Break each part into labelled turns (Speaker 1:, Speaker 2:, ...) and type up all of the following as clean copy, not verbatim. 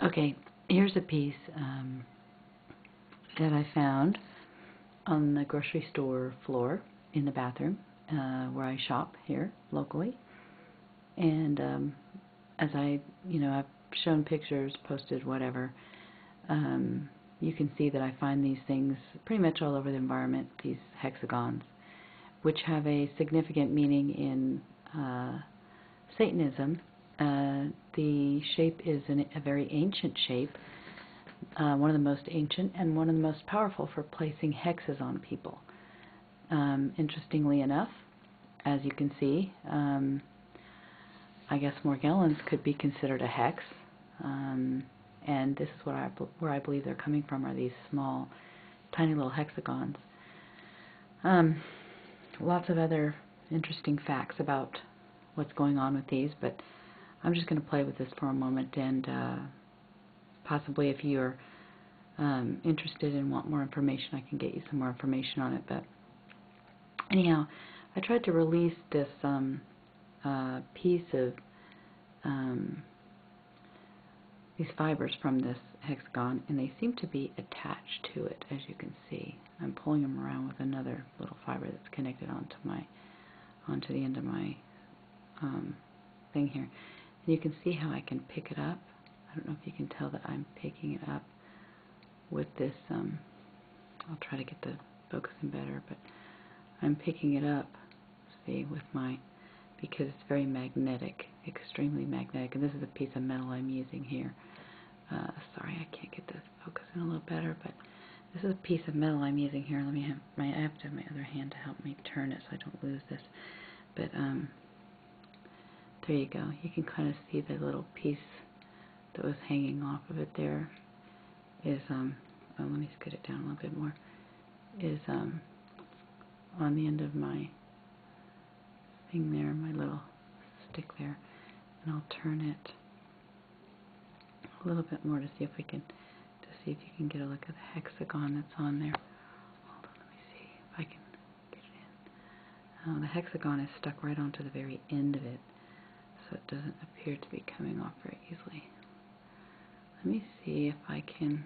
Speaker 1: Okay, here's a piece that I found on the grocery store floor in the bathroom where I shop here locally. And as I've shown pictures, posted, whatever, you can see that I find these things pretty much all over the environment, these hexagons, which have a significant meaning in Satanism. The shape is a very ancient shape, one of the most ancient and one of the most powerful for placing hexes on people. Interestingly enough, as you can see, I guess Morgellons could be considered a hex, and this is where I believe they're coming from, are these small, tiny little hexagons. Lots of other interesting facts about what's going on with these, but I'm just going to play with this for a moment, and possibly if you're interested and want more information, I can get you some more information on it. But anyhow, I tried to release this piece of these fibers from this hexagon, and they seem to be attached to it, as you can see. I'm pulling them around with another little fiber that's connected onto the end of my thing here. And you can see how I can pick it up. I don't know if you can tell that I'm picking it up with this, I'll try to get the focus in better, but I'm picking it up, see, with because it's very magnetic, extremely magnetic, and this is a piece of metal I'm using here. Sorry, I can't get the focus in a little better, but this is a piece of metal I'm using here. I have to have my other hand to help me turn it so I don't lose this. But there you go. You can kind of see the little piece that was hanging off of it there is, oh, let me scoot it down a little bit more, is on the end of my thing there, my little stick there, and I'll turn it a little bit more to see if you can get a look at the hexagon that's on there. Hold on, let me see if I can get it in. The hexagon is stuck right onto the very end of it, so it doesn't appear to be coming off very easily. Let me see if I can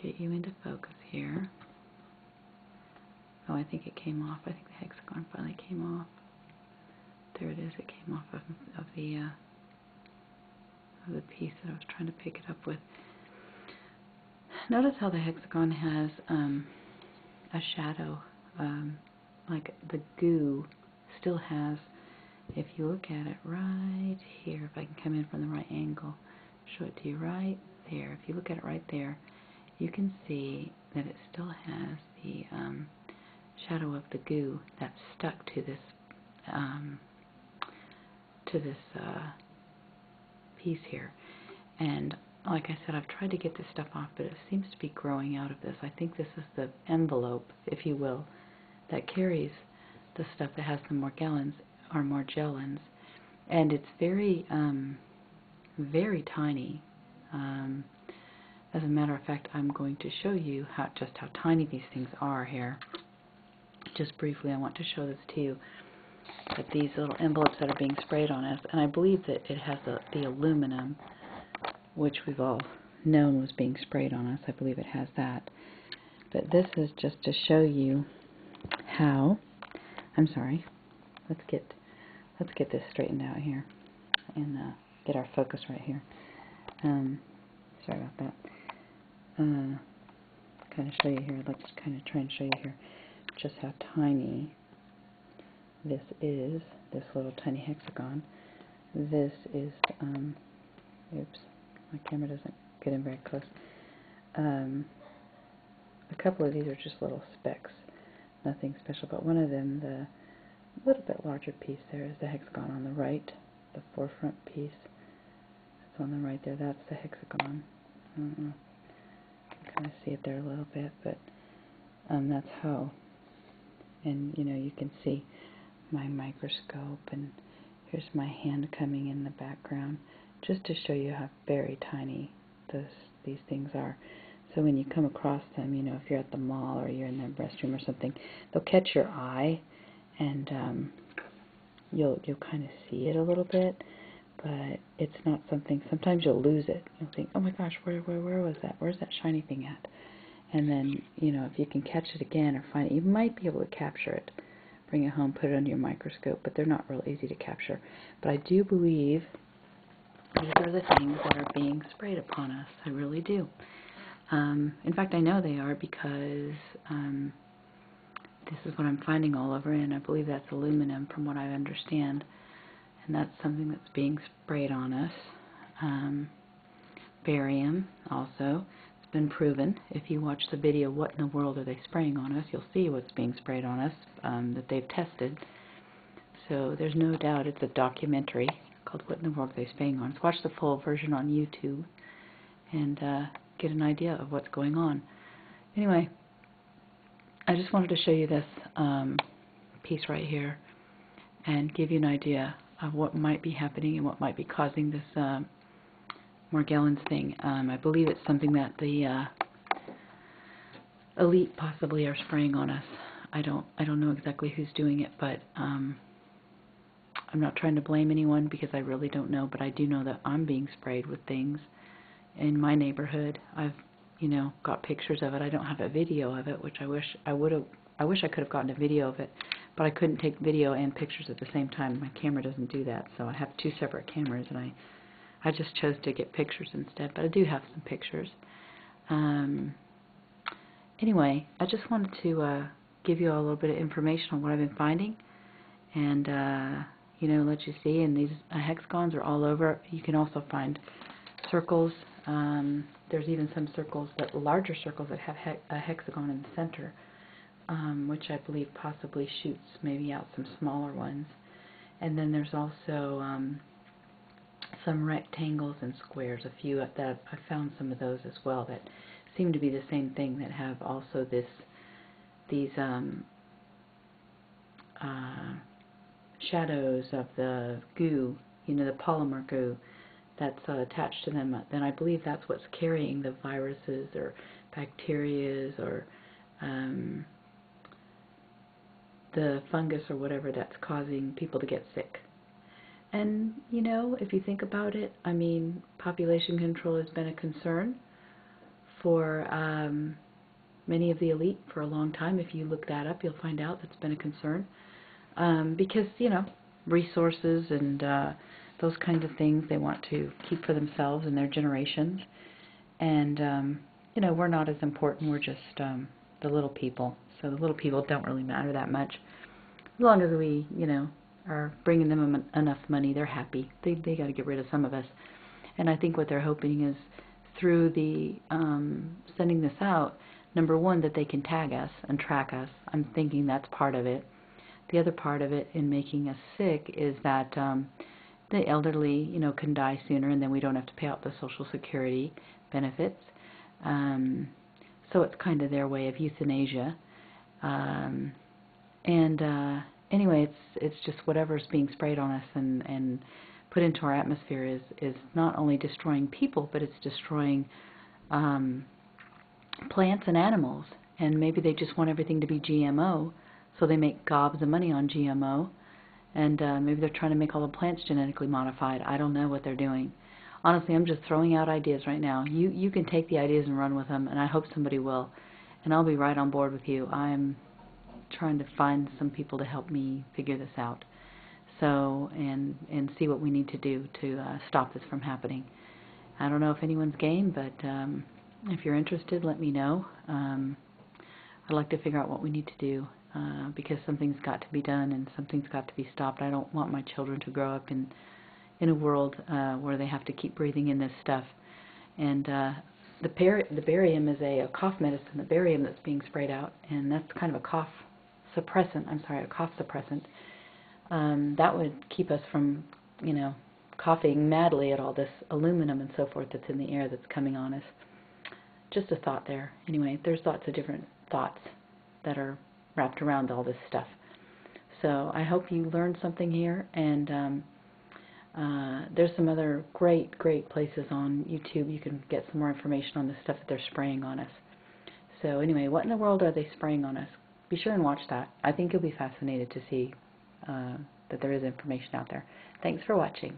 Speaker 1: get you into focus here. Oh, I think it came off. I think the hexagon finally came off. There it is. It came off of the piece that I was trying to pick it up with. Notice how the hexagon has a shadow, like the goo still has. If you look at it right here, if I can come in from the right angle, show it to you right there. If you look at it right there, you can see that it still has the shadow of the goo that's stuck to this piece here. And like I said, I've tried to get this stuff off, but it seems to be growing out of this. I think this is the envelope, if you will, that carries the stuff that has the Morgellons, and it's very, very tiny. As a matter of fact, I'm going to show you just how tiny these things are here. Just briefly, I want to show this to you, that these little envelopes that are being sprayed on us, and I believe that it has the aluminum, which we've all known was being sprayed on us. I believe it has that. But this is just to show you how, I'm sorry, let's get this straightened out here and get our focus right here. Sorry about that. Kind of show you here. I'd like to kind of try and show you here just how tiny this is, this little tiny hexagon. This is, oops, my camera doesn't get in very close. A couple of these are just little specks, nothing special, but one of them, the little bit larger piece there, is the hexagon on the right, the forefront piece. It's on the right there, that's the hexagon. I don't know. You can kind of see it there a little bit, but that's how. And you can see my microscope, and here's my hand coming in the background, just to show you how very tiny these things are. So when you come across them, if you're at the mall or you're in the restroom or something, they'll catch your eye, and you'll kind of see it a little bit, but it's not something, sometimes you'll lose it. You'll think, oh my gosh, where was that? Where's that shiny thing at? And then, you know, if you can catch it again or find it, you might be able to capture it. Bring it home, put it under your microscope, but they're not real easy to capture. But I do believe these are the things that are being sprayed upon us. I really do. In fact, I know they are because this is what I'm finding all over, and I believe that's aluminum from what I understand. And that's something that's being sprayed on us. Barium also. It's been proven. If you watch the video, What in the World Are They Spraying on Us?, you'll see what's being sprayed on us that they've tested. So there's no doubt it's a documentary called What in the World Are They Spraying on Us? Watch the full version on YouTube and get an idea of what's going on. Anyway, I just wanted to show you this piece right here and give you an idea of what might be happening and what might be causing this Morgellons thing. I believe it's something that the elite possibly are spraying on us. I don't know exactly who's doing it, but I'm not trying to blame anyone because I really don't know, but I do know that I'm being sprayed with things in my neighborhood. I've, you know, got pictures of it. I don't have a video of it, which I wish I would have. I wish I could have gotten a video of it, but I couldn't take video and pictures at the same time. My camera doesn't do that, so I have two separate cameras, and I just chose to get pictures instead, but I do have some pictures. Anyway, I just wanted to give you all a little bit of information on what I've been finding, and you know, let you see. And these hexagons are all over. You can also find circles. There's even some circles, that larger circles that have a hexagon in the center, which I believe possibly shoots maybe out some smaller ones. And then there's also some rectangles and squares, a few that I found some of those as well that seem to be the same thing, that have also these shadows of the goo, you know, the polymer goo that's attached to them. Then I believe that's what's carrying the viruses or bacterias or the fungus or whatever that's causing people to get sick. And, you know, if you think about it, I mean, population control has been a concern for many of the elite for a long time. If you look that up, you'll find out that's been a concern. Because, you know, resources and those kinds of things they want to keep for themselves and their generations. And, you know, we're not as important. We're just the little people. So the little people don't really matter that much. As long as we, you know, are bringing them enough money, they're happy. They got to get rid of some of us. And I think what they're hoping is through the sending this out, number one, that they can tag us and track us. I'm thinking that's part of it. The other part of it in making us sick is that the elderly, you know, can die sooner, and then we don't have to pay out the Social Security benefits. So it's kind of their way of euthanasia. Anyway, it's just whatever's being sprayed on us and put into our atmosphere is not only destroying people, but it's destroying plants and animals. And maybe they just want everything to be GMO, so they make gobs of money on GMO. And maybe they're trying to make all the plants genetically modified. I don't know what they're doing. Honestly, I'm just throwing out ideas right now. You can take the ideas and run with them, and I hope somebody will. And I'll be right on board with you. I'm trying to find some people to help me figure this out. So, and see what we need to do to stop this from happening. I don't know if anyone's game, but if you're interested, let me know. I'd like to figure out what we need to do. Because something's got to be done and something's got to be stopped. I don't want my children to grow up in a world where they have to keep breathing in this stuff. And the barium is a cough medicine, the barium that's being sprayed out, and that's kind of a cough suppressant. A cough suppressant. That would keep us from, you know, coughing madly at all this aluminum and so forth that's in the air that's coming on us. Just a thought there. Anyway, there's lots of different thoughts that are wrapped around all this stuff. So I hope you learned something here, and there's some other great places on YouTube you can get some more information on the stuff that they're spraying on us. So anyway, what in the world are they spraying on us? Be sure and watch that. I think you'll be fascinated to see that there is information out there. Thanks for watching.